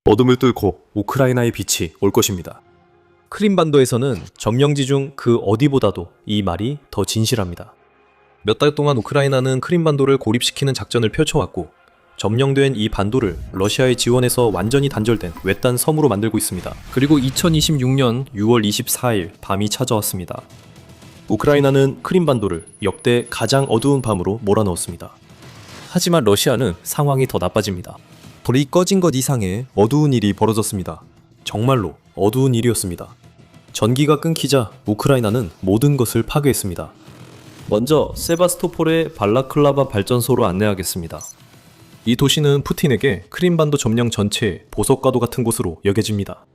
어둠을 뚫고 우크라이나의 빛이 올 것입니다. 크림반도에서는 점령지 중 그 어디보다도 이 말이 더 진실합니다. 몇 달 동안 우크라이나는 크림반도를 고립시키는 작전을 펼쳐왔고 점령된 이 반도를 러시아의 지원에서 완전히 단절된 외딴 섬으로 만들고 있습니다. 그리고 2026년 6월 24일 밤이 찾아왔습니다. 우크라이나는 크림반도를 역대 가장 어두운 밤으로 몰아넣었습니다. 하지만 러시아는 상황이 더 나빠집니다. 불이 꺼진 것 이상의 어두운 일이 벌어졌습니다. 정말로 어두운 일이었습니다. 전기가 끊기자 우크라이나는 모든 것을 파괴했습니다. 먼저 세바스토폴의 발라클라바 발전소로 안내하겠습니다. 이 도시는 푸틴에게 크림반도 점령 전체의 보석과도 같은 곳으로 여겨집니다.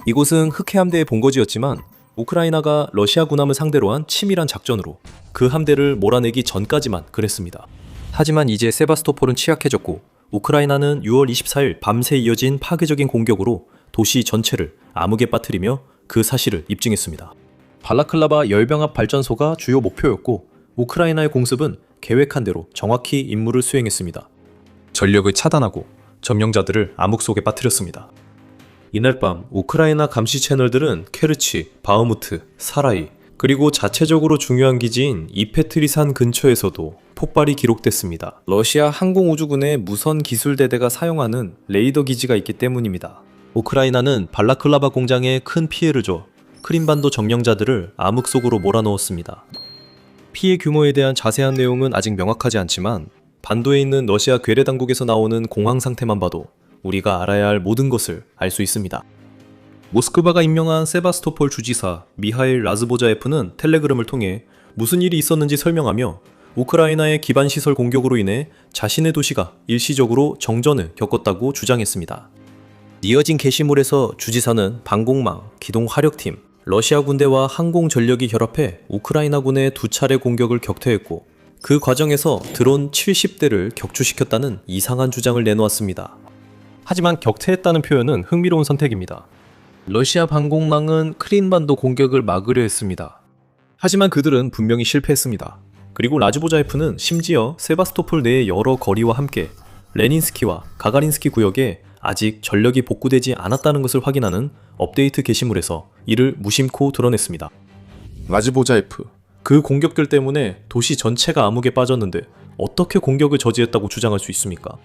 이곳은 흑해함대의 본거지였지만 우크라이나가 러시아 군함을 상대로 한 치밀한 작전으로 그 함대를 몰아내기 전까지만 그랬습니다. 하지만 이제 세바스토폴은 취약해졌고 우크라이나는 6월 24일 밤새 이어진 파괴적인 공격으로 도시 전체를 암흑에 빠뜨리며 그 사실을 입증했습니다. 발라클라바 열병합 발전소가 주요 목표였고 우크라이나의 공습은 계획한 대로 정확히 임무를 수행했습니다. 전력을 차단하고 점령자들을 암흑 속에 빠뜨렸습니다. 이날 밤 우크라이나 감시 채널들은 케르치, 바흐무트, 사라이, 그리고 자체적으로 중요한 기지인 이페트리산 근처에서도 폭발이 기록됐습니다. 러시아 항공우주군의 무선 기술대대가 사용하는 레이더 기지가 있기 때문입니다. 우크라이나는 발라클라바 공장에 큰 피해를 줘 크림반도 점령자들을 암흑 속으로 몰아넣었습니다. 피해 규모에 대한 자세한 내용은 아직 명확하지 않지만 반도에 있는 러시아 괴뢰 당국에서 나오는 공황 상태만 봐도 우리가 알아야 할 모든 것을 알 수 있습니다. 모스크바가 임명한 세바스토폴 주지사 미하일 라즈보자예프는 텔레그램을 통해 무슨 일이 있었는지 설명하며 우크라이나의 기반시설 공격으로 인해 자신의 도시가 일시적으로 정전을 겪었다고 주장했습니다. 이어진 게시물에서 주지사는 방공망, 기동 화력팀, 러시아 군대와 항공 전력이 결합해 우크라이나군의 2차례 공격을 격퇴했고 그 과정에서 드론 70대를 격추시켰다는 이상한 주장을 내놓았습니다. 하지만 격퇴했다는 표현은 흥미로운 선택입니다. 러시아 방공망은 크림반도 공격을 막으려 했습니다. 하지만 그들은 분명히 실패했습니다. 그리고 라즈보자예프는 심지어 세바스토폴 내의 여러 거리와 함께 레닌스키와 가가린스키 구역에 아직 전력이 복구되지 않았다는 것을 확인하는 업데이트 게시물에서 이를 무심코 드러냈습니다. 라즈보자예프, 그 공격들 때문에 도시 전체가 암흑에 빠졌는데 어떻게 공격을 저지했다고 주장할 수 있습니까?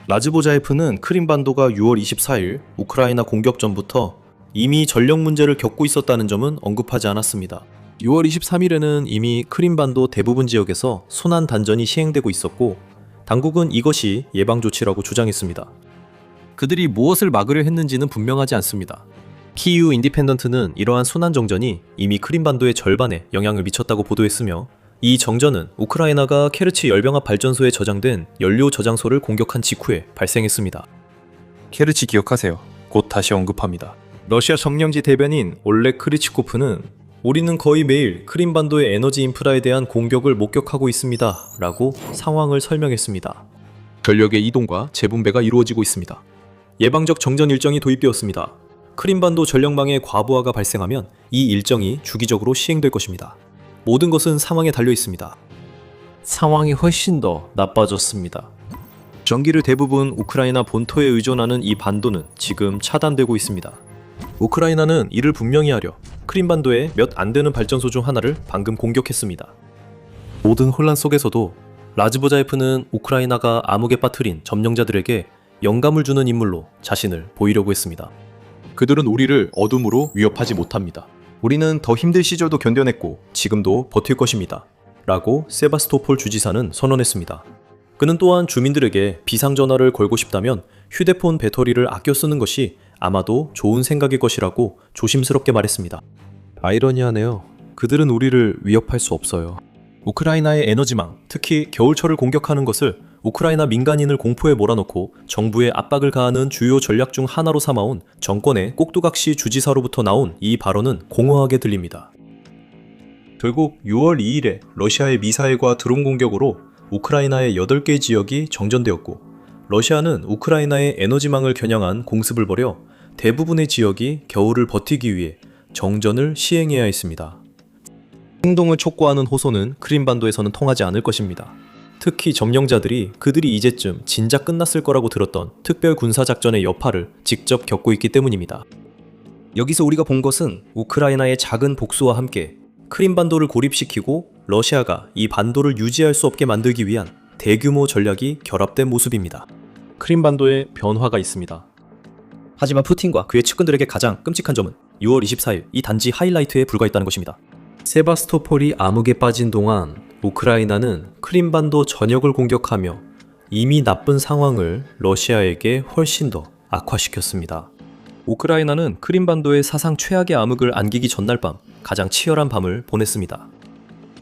라즈보자예프는 크림반도가 6월 24일 우크라이나 공격 전부터 이미 전력 문제를 겪고 있었다는 점은 언급하지 않았습니다. 6월 23일에는 이미 크림반도 대부분 지역에서 순환 단전이 시행되고 있었고 당국은 이것이 예방조치라고 주장했습니다. 그들이 무엇을 막으려 했는지는 분명하지 않습니다. 키이우 인디펜던트는 이러한 순환 정전이 이미 크림반도의 절반에 영향을 미쳤다고 보도했으며 이 정전은 우크라이나가 케르치 열병합 발전소에 저장된 연료 저장소를 공격한 직후에 발생했습니다. 케르치 기억하세요. 곧 다시 언급합니다. 러시아 점령지 대변인 올렉 크리치코프는 우리는 거의 매일 크림반도의 에너지 인프라에 대한 공격을 목격하고 있습니다. 라고 상황을 설명했습니다. 전력의 이동과 재분배가 이루어지고 있습니다. 예방적 정전 일정이 도입되었습니다. 크림반도 전력망의 과부하가 발생하면 이 일정이 주기적으로 시행될 것입니다. 모든 것은 상황에 달려 있습니다. 상황이 훨씬 더 나빠졌습니다. 전기를 대부분 우크라이나 본토에 의존하는 이 반도는 지금 차단되고 있습니다. 우크라이나는 이를 분명히 하려 크림반도의 몇 안 되는 발전소 중 하나를 방금 공격했습니다. 모든 혼란 속에서도 라즈보자예프는 우크라이나가 암흑에 빠뜨린 점령자들에게 영감을 주는 인물로 자신을 보이려고 했습니다. 그들은 우리를 어둠으로 위협하지 못합니다. 우리는 더 힘든 시절도 견뎌냈고 지금도 버틸 것입니다. 라고 세바스토폴 주지사는 선언했습니다. 그는 또한 주민들에게 비상전화를 걸고 싶다면 휴대폰 배터리를 아껴 쓰는 것이 아마도 좋은 생각일 것이라고 조심스럽게 말했습니다. 아이러니하네요. 그들은 우리를 위협할 수 없어요. 우크라이나의 에너지망, 특히 겨울철을 공격하는 것을 우크라이나 민간인을 공포에 몰아넣고 정부에 압박을 가하는 주요 전략 중 하나로 삼아온 정권의 꼭두각시 주지사로부터 나온 이 발언은 공허하게 들립니다. 결국 6월 2일에 러시아의 미사일과 드론 공격으로 우크라이나의 8개 지역이 정전되었고 러시아는 우크라이나의 에너지망을 겨냥한 공습을 벌여 대부분의 지역이 겨울을 버티기 위해 정전을 시행해야 했습니다. 행동을 촉구하는 호소는 크림반도에서는 통하지 않을 것입니다. 특히 점령자들이 그들이 이제쯤 진작 끝났을 거라고 들었던 특별 군사작전의 여파를 직접 겪고 있기 때문입니다. 여기서 우리가 본 것은 우크라이나의 작은 복수와 함께 크림반도를 고립시키고 러시아가 이 반도를 유지할 수 없게 만들기 위한 대규모 전략이 결합된 모습입니다. 크림반도에 변화가 있습니다. 하지만 푸틴과 그의 측근들에게 가장 끔찍한 점은 6월 24일 이 단지 하이라이트에 불과했다는 것입니다. 세바스토폴이 암흑에 빠진 동안 우크라이나는 크림반도 전역을 공격하며 이미 나쁜 상황을 러시아에게 훨씬 더 악화시켰습니다. 우크라이나는 크림반도의 사상 최악의 암흑을 안기기 전날 밤 가장 치열한 밤을 보냈습니다.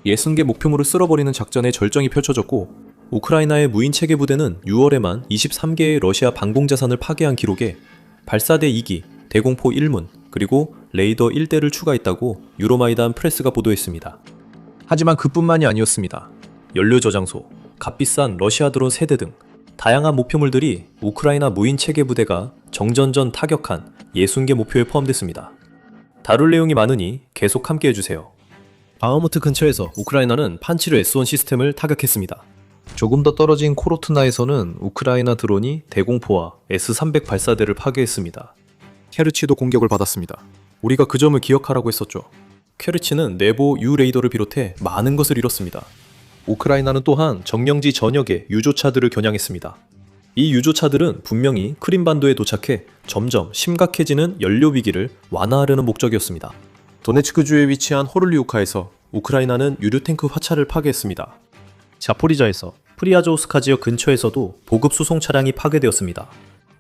60개 목표물을 쓸어버리는 작전에 절정이 펼쳐졌고 우크라이나의 무인 체계 부대는 6월에만 23개의 러시아 방공자산을 파괴한 기록에 발사대 2기, 대공포 1문, 그리고 레이더 1대를 추가했다고 유로마이단 프레스가 보도했습니다. 하지만 그뿐만이 아니었습니다. 연료 저장소, 값비싼 러시아 드론 세대 등 다양한 목표물들이 우크라이나 무인 체계 부대가 정전 전 타격한 60개 목표에 포함됐습니다. 다룰 내용이 많으니 계속 함께 해주세요. 바흐무트 근처에서 우크라이나는 판치르 S1 시스템을 타격했습니다. 조금 더 떨어진 코로트나에서는 우크라이나 드론이 대공포와 S300 발사대를 파괴했습니다. 케르치도 공격을 받았습니다. 우리가 그 점을 기억하라고 했었죠. 케르치는 내보 U 레이더를 비롯해 많은 것을 잃었습니다. 우크라이나는 또한 점령지 전역에 유조차들을 겨냥했습니다. 이 유조차들은 분명히 크림반도에 도착해 점점 심각해지는 연료 위기를 완화하려는 목적이었습니다. 도네츠크주에 위치한 호를리우카에서 우크라이나는 유류탱크 화차를 파괴했습니다. 자포리자에서 프리아조우스카 지역 근처에서도 보급 수송 차량이 파괴되었습니다.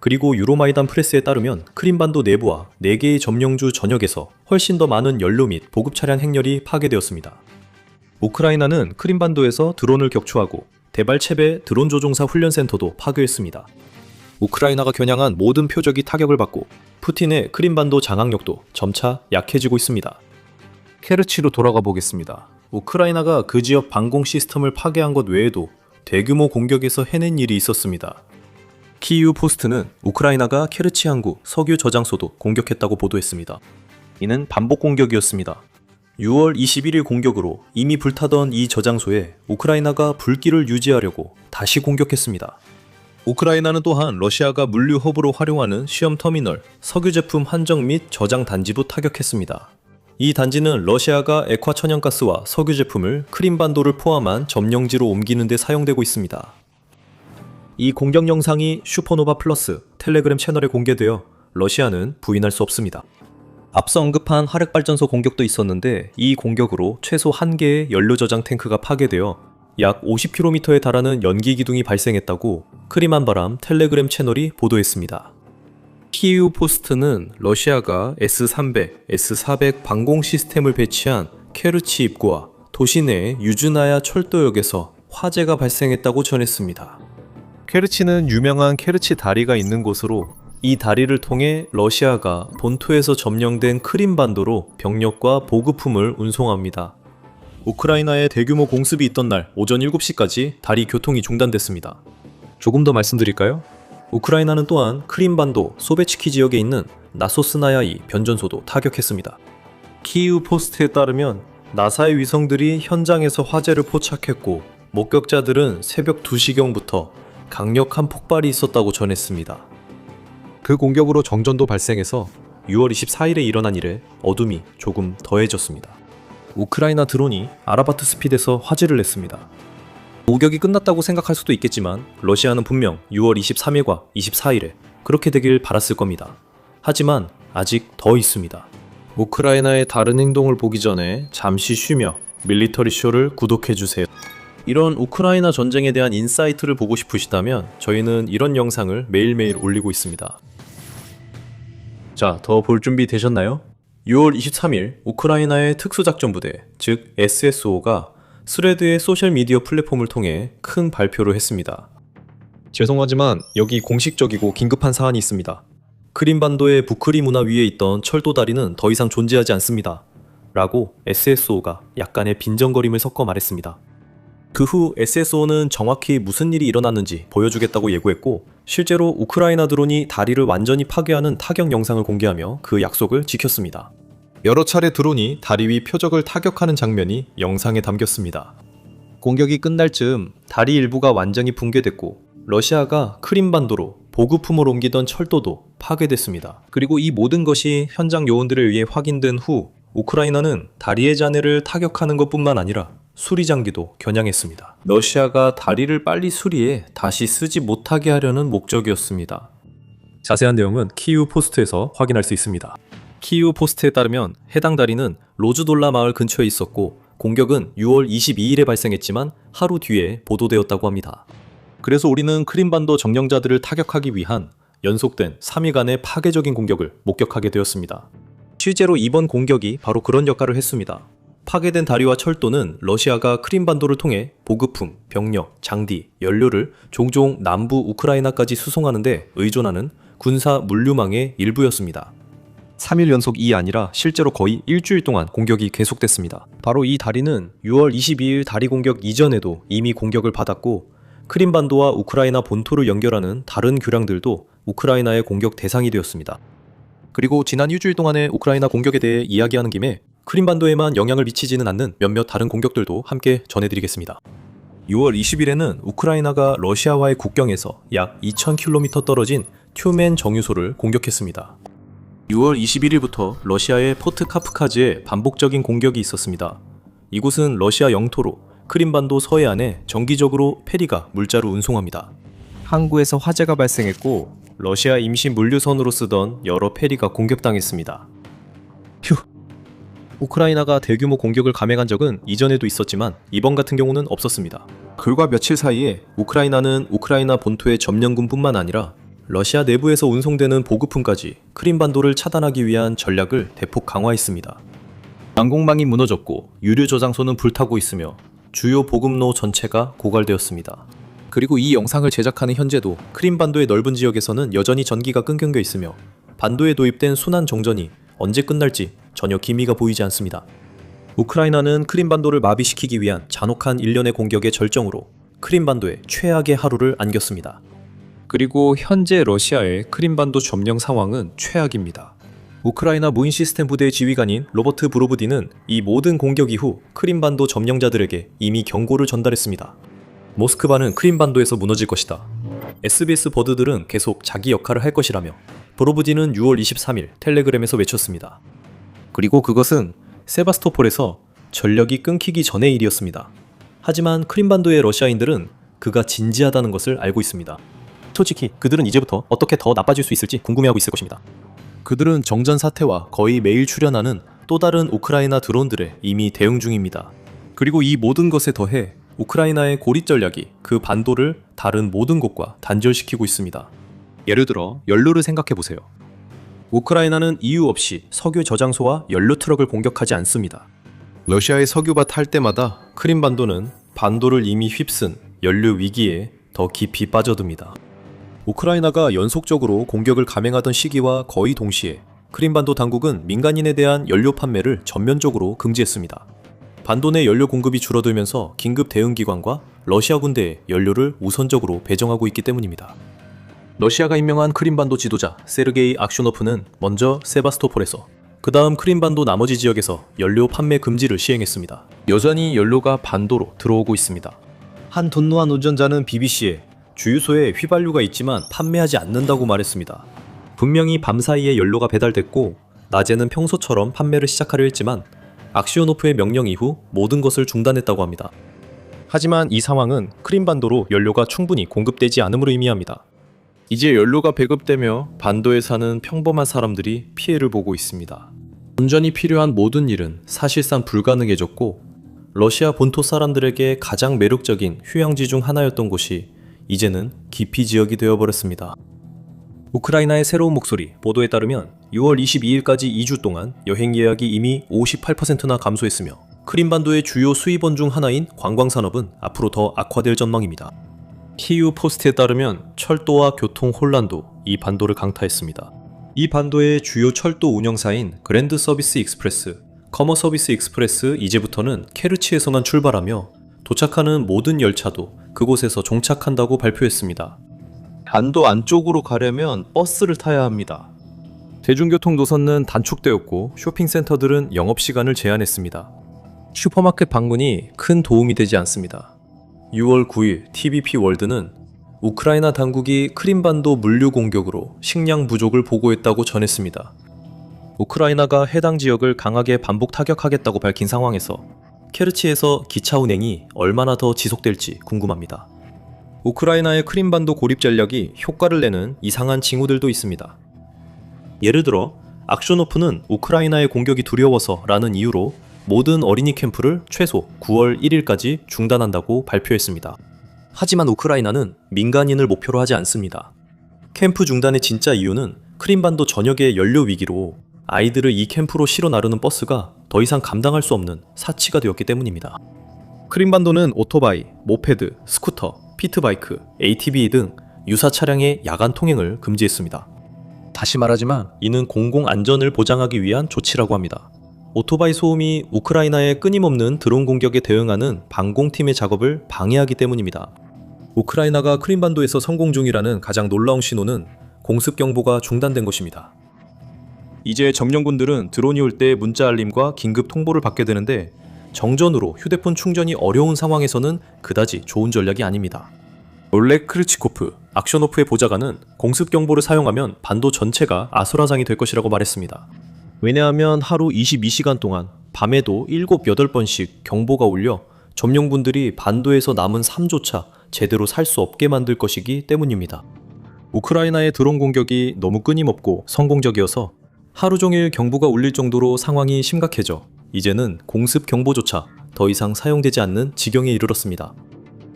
그리고 유로마이단 프레스에 따르면 크림반도 내부와 4개의 점령주 전역에서 훨씬 더 많은 연료 및 보급 차량 행렬이 파괴되었습니다. 우크라이나는 크림반도에서 드론을 격추하고 데발체베 드론 조종사 훈련센터도 파괴했습니다. 우크라이나가 겨냥한 모든 표적이 타격을 받고 푸틴의 크림반도 장악력도 점차 약해지고 있습니다. 케르치로 돌아가 보겠습니다. 우크라이나가 그 지역 방공 시스템을 파괴한 것 외에도 대규모 공격에서 해낸 일이 있었습니다. 키이우 포스트는 우크라이나가 케르치 항구 석유 저장소도 공격했다고 보도했습니다. 이는 반복 공격이었습니다. 6월 21일 공격으로 이미 불타던 이 저장소에 우크라이나가 불길을 유지하려고 다시 공격했습니다. 우크라이나는 또한 러시아가 물류 허브로 활용하는 시험 터미널, 석유 제품 한정 및 저장 단지도 타격했습니다. 이 단지는 러시아가 액화 천연가스와 석유 제품을 크림반도를 포함한 점령지로 옮기는 데 사용되고 있습니다. 이 공격 영상이 슈퍼노바 플러스 텔레그램 채널에 공개되어 러시아는 부인할 수 없습니다. 앞서 언급한 화력발전소 공격도 있었는데 이 공격으로 최소 1개의 연료 저장 탱크가 파괴되어 약 50km에 달하는 연기 기둥이 발생했다고 크림한바람 텔레그램 채널이 보도했습니다. 키이우 포스트는 러시아가 S300, S400 방공 시스템을 배치한 케르치 입구와 도시 내 유즈나야 철도역에서 화재가 발생했다고 전했습니다. 케르치는 유명한 케르치 다리가 있는 곳으로 이 다리를 통해 러시아가 본토에서 점령된 크림반도로 병력과 보급품을 운송합니다. 우크라이나에 대규모 공습이 있던 날 오전 7시까지 다리 교통이 중단됐습니다. 조금 더 말씀드릴까요? 우크라이나는 또한 크림반도 소베치키 지역에 있는 나소스나야이 변전소도 타격했습니다. 키이우 포스트에 따르면 나사의 위성들이 현장에서 화재를 포착했고 목격자들은 새벽 2시경부터 강력한 폭발이 있었다고 전했습니다. 그 공격으로 정전도 발생해서 6월 24일에 일어난 일에 어둠이 조금 더해졌습니다. 우크라이나 드론이 아라바트 스핏에서 화재를 냈습니다. 공격이 끝났다고 생각할 수도 있겠지만 러시아는 분명 6월 23일과 24일에 그렇게 되길 바랐을 겁니다. 하지만 아직 더 있습니다. 우크라이나의 다른 행동을 보기 전에 잠시 쉬며 밀리터리 쇼를 구독해주세요. 이런 우크라이나 전쟁에 대한 인사이트를 보고 싶으시다면 저희는 이런 영상을 매일매일 올리고 있습니다. 자, 더 볼 준비 되셨나요? 6월 23일 우크라이나의 특수작전부대, 즉 SSO가 스레드의 소셜미디어 플랫폼을 통해 큰 발표를 했습니다. 죄송하지만 여기 공식적이고 긴급한 사안이 있습니다. 크림반도의 부크리 문화 위에 있던 철도 다리는 더 이상 존재하지 않습니다. 라고 SSO가 약간의 빈정거림을 섞어 말했습니다. 그 후 SSO는 정확히 무슨 일이 일어났는지 보여주겠다고 예고했고 실제로 우크라이나 드론이 다리를 완전히 파괴하는 타격 영상을 공개하며 그 약속을 지켰습니다. 여러 차례 드론이 다리 위 표적을 타격하는 장면이 영상에 담겼습니다. 공격이 끝날 즈음 다리 일부가 완전히 붕괴됐고 러시아가 크림반도로 보급품을 옮기던 철도도 파괴됐습니다. 그리고 이 모든 것이 현장 요원들에 의해 확인된 후 우크라이나는 다리의 잔해를 타격하는 것뿐만 아니라 수리 장비도 겨냥했습니다. 러시아가 다리를 빨리 수리해 다시 쓰지 못하게 하려는 목적이었습니다. 자세한 내용은 키이우 포스트에서 확인할 수 있습니다. 키이우 포스트에 따르면 해당 다리는 로즈돌라 마을 근처에 있었고 공격은 6월 22일에 발생했지만 하루 뒤에 보도되었다고 합니다. 그래서 우리는 크림반도 점령자들을 타격하기 위한 연속된 3일간의 파괴적인 공격을 목격하게 되었습니다. 실제로 이번 공격이 바로 그런 역할을 했습니다. 파괴된 다리와 철도는 러시아가 크림반도를 통해 보급품, 병력, 장비, 연료를 종종 남부 우크라이나까지 수송하는 데 의존하는 군사 물류망의 일부였습니다. 3일 연속이 아니라 실제로 거의 일주일 동안 공격이 계속됐습니다. 바로 이 다리는 6월 22일 다리 공격 이전에도 이미 공격을 받았고 크림반도와 우크라이나 본토를 연결하는 다른 교량들도 우크라이나의 공격 대상이 되었습니다. 그리고 지난 일주일 동안의 우크라이나 공격에 대해 이야기하는 김에 크림반도에만 영향을 미치지는 않는 몇몇 다른 공격들도 함께 전해드리겠습니다. 6월 20일에는 우크라이나가 러시아와의 국경에서 약 2000km 떨어진 튜멘 정유소를 공격했습니다. 6월 21일부터 러시아의 포트 카프카즈에 반복적인 공격이 있었습니다. 이곳은 러시아 영토로 크림반도 서해안에 정기적으로 페리가 물자를 운송합니다. 항구에서 화재가 발생했고 러시아 임시 물류선으로 쓰던 여러 페리가 공격당했습니다. 휴. 우크라이나가 대규모 공격을 감행한 적은 이전에도 있었지만 이번 같은 경우는 없었습니다. 불과 며칠 사이에 우크라이나는 우크라이나 본토의 점령군뿐만 아니라 러시아 내부에서 운송되는 보급품까지 크림반도를 차단하기 위한 전략을 대폭 강화했습니다. 항공망이 무너졌고 유류 저장소는 불타고 있으며 주요 보급로 전체가 고갈되었습니다. 그리고 이 영상을 제작하는 현재도 크림반도의 넓은 지역에서는 여전히 전기가 끊겨 있으며 반도에 도입된 순환 정전이 언제 끝날지 전혀 기미가 보이지 않습니다. 우크라이나는 크림반도를 마비시키기 위한 잔혹한 일련의 공격의 절정으로 크림반도에 최악의 하루를 안겼습니다. 그리고 현재 러시아의 크림반도 점령 상황은 최악입니다. 우크라이나 무인 시스템 부대의 지휘관인 로버트 브로브디는 이 모든 공격 이후 크림반도 점령자들에게 이미 경고를 전달했습니다. 모스크바는 크림반도에서 무너질 것이다. SBS 버드들은 계속 자기 역할을 할 것이라며 브로브디는 6월 23일 텔레그램에서 외쳤습니다. 그리고 그것은 세바스토폴에서 전력이 끊기기 전의 일이었습니다. 하지만 크림반도의 러시아인들은 그가 진지하다는 것을 알고 있습니다. 솔직히 그들은 이제부터 어떻게 더 나빠질 수 있을지 궁금해하고 있을 것입니다. 그들은 정전 사태와 거의 매일 출현하는 또 다른 우크라이나 드론들에 이미 대응 중입니다. 그리고 이 모든 것에 더해 우크라이나의 고립 전략이 그 반도를 다른 모든 곳과 단절시키고 있습니다. 예를 들어 연료를 생각해보세요. 우크라이나는 이유 없이 석유 저장소와 연료 트럭을 공격하지 않습니다. 러시아의 석유가 탈 때마다 크림반도는 반도를 이미 휩쓴 연료 위기에 더 깊이 빠져듭니다. 우크라이나가 연속적으로 공격을 감행하던 시기와 거의 동시에 크림반도 당국은 민간인에 대한 연료 판매를 전면적으로 금지했습니다. 반도 내 연료 공급이 줄어들면서 긴급 대응기관과 러시아 군대에 연료를 우선적으로 배정하고 있기 때문입니다. 러시아가 임명한 크림반도 지도자 세르게이 악쇼노프는 먼저 세바스토폴에서 그 다음 크림반도 나머지 지역에서 연료 판매 금지를 시행했습니다. 여전히 연료가 반도로 들어오고 있습니다. 한 돈노한 운전자는 BBC에 주유소에 휘발유가 있지만 판매하지 않는다고 말했습니다. 분명히 밤사이에 연료가 배달됐고 낮에는 평소처럼 판매를 시작하려 했지만 악시오노프의 명령 이후 모든 것을 중단했다고 합니다. 하지만 이 상황은 크림반도로 연료가 충분히 공급되지 않음으로 의미합니다. 이제 연료가 배급되며 반도에 사는 평범한 사람들이 피해를 보고 있습니다. 운전이 필요한 모든 일은 사실상 불가능해졌고 러시아 본토 사람들에게 가장 매력적인 휴양지 중 하나였던 곳이 이제는 기피 지역이 되어버렸습니다. 우크라이나의 새로운 목소리 보도에 따르면 6월 22일까지 2주 동안 여행 예약이 이미 58%나 감소했으며 크림반도의 주요 수입원 중 하나인 관광산업은 앞으로 더 악화될 전망입니다. 키이우 포스트에 따르면 철도와 교통 혼란도 이 반도를 강타했습니다. 이 반도의 주요 철도 운영사인 그랜드 서비스 익스프레스, 커머 서비스 익스프레스 이제부터는 케르치에서만 출발하며 도착하는 모든 열차도 그곳에서 종착한다고 발표했습니다. 반도 안쪽으로 가려면 버스를 타야 합니다. 대중교통 노선은 단축되었고 쇼핑센터들은 영업시간을 제한했습니다. 슈퍼마켓 방문이 큰 도움이 되지 않습니다. 6월 9일 TVP 월드는 우크라이나 당국이 크림반도 물류 공격으로 식량 부족을 보고했다고 전했습니다. 우크라이나가 해당 지역을 강하게 반복 타격하겠다고 밝힌 상황에서 케르치에서 기차 운행이 얼마나 더 지속될지 궁금합니다. 우크라이나의 크림반도 고립 전략이 효과를 내는 이상한 징후들도 있습니다. 예를 들어 악쇼노프는 우크라이나의 공격이 두려워서 라는 이유로 모든 어린이 캠프를 최소 9월 1일까지 중단한다고 발표했습니다. 하지만 우크라이나는 민간인을 목표로 하지 않습니다. 캠프 중단의 진짜 이유는 크림반도 전역의 연료 위기로 아이들을 이 캠프로 실어 나르는 버스가 더 이상 감당할 수 없는 사치가 되었기 때문입니다. 크림반도는 오토바이, 모페드, 스쿠터, 피트바이크, ATV 등 유사 차량의 야간 통행을 금지했습니다. 다시 말하지만 이는 공공 안전을 보장하기 위한 조치라고 합니다. 오토바이 소음이 우크라이나의 끊임없는 드론 공격에 대응하는 방공팀의 작업을 방해하기 때문입니다. 우크라이나가 크림반도에서 성공 중이라는 가장 놀라운 신호는 공습 경보가 중단된 것입니다. 이제 점령군들은 드론이 올 때 문자 알림과 긴급 통보를 받게 되는데 정전으로 휴대폰 충전이 어려운 상황에서는 그다지 좋은 전략이 아닙니다. 올렉 크르치코프, 악쇼노프의 보좌관은 공습 경보를 사용하면 반도 전체가 아수라장이 될 것이라고 말했습니다. 왜냐하면 하루 22시간 동안 밤에도 7, 8번씩 경보가 울려 점령군들이 반도에서 남은 삶조차 제대로 살 수 없게 만들 것이기 때문입니다. 우크라이나의 드론 공격이 너무 끊임없고 성공적이어서 하루 종일 경보가 울릴 정도로 상황이 심각해져 이제는 공습 경보조차 더 이상 사용되지 않는 지경에 이르렀습니다.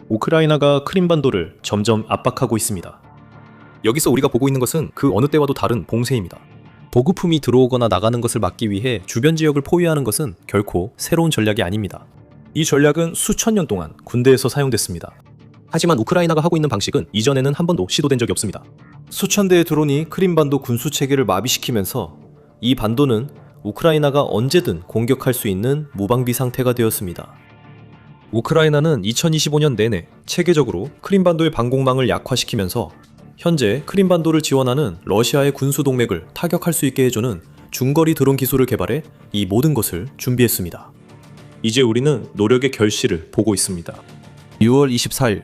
우크라이나가 크림반도를 점점 압박하고 있습니다. 여기서 우리가 보고 있는 것은 그 어느 때와도 다른 봉쇄입니다. 보급품이 들어오거나 나가는 것을 막기 위해 주변 지역을 포위하는 것은 결코 새로운 전략이 아닙니다. 이 전략은 수천 년 동안 군대에서 사용됐습니다. 하지만 우크라이나가 하고 있는 방식은 이전에는 한 번도 시도된 적이 없습니다. 수천 대의 드론이 크림반도 군수 체계를 마비시키면서 이 반도는 우크라이나가 언제든 공격할 수 있는 무방비 상태가 되었습니다. 우크라이나는 2025년 내내 체계적으로 크림반도의 방공망을 약화시키면서 현재 크림반도를 지원하는 러시아의 군수 동맹을 타격할 수 있게 해주는 중거리 드론 기술을 개발해 이 모든 것을 준비했습니다. 이제 우리는 노력의 결실을 보고 있습니다. 6월 24일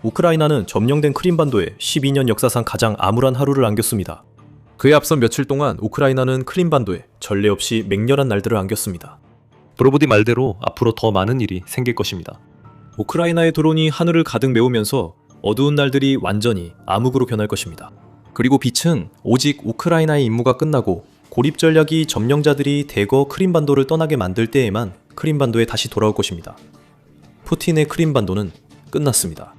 우크라이나는 점령된 크림반도에 12년 역사상 가장 암울한 하루를 안겼습니다. 그에 앞선 며칠 동안 우크라이나는 크림반도에 전례 없이 맹렬한 날들을 안겼습니다. 브로보디 말대로 앞으로 더 많은 일이 생길 것입니다. 우크라이나의 드론이 하늘을 가득 메우면서 어두운 날들이 완전히 암흑으로 변할 것입니다. 그리고 빛은 오직 우크라이나의 임무가 끝나고 고립 전략이 점령자들이 대거 크림반도를 떠나게 만들 때에만 크림반도에 다시 돌아올 것입니다. 푸틴의 크림반도는 끝났습니다.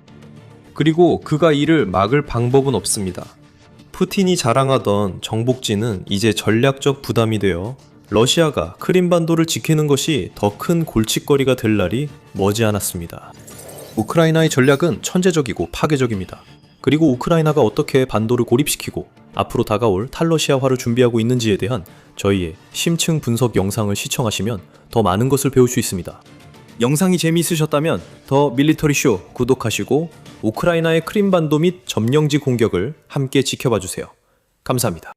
그리고 그가 이를 막을 방법은 없습니다. 푸틴이 자랑하던 정복지는 이제 전략적 부담이 되어 러시아가 크림반도를 지키는 것이 더 큰 골칫거리가 될 날이 머지않았습니다. 우크라이나의 전략은 천재적이고 파괴적입니다. 그리고 우크라이나가 어떻게 반도를 고립시키고 앞으로 다가올 탈러시아화를 준비하고 있는지에 대한 저희의 심층 분석 영상을 시청하시면 더 많은 것을 배울 수 있습니다. 영상이 재미있으셨다면 더 밀리터리 쇼 구독하시고 우크라이나의 크림반도 및 점령지 공격을 함께 지켜봐 주세요. 감사합니다.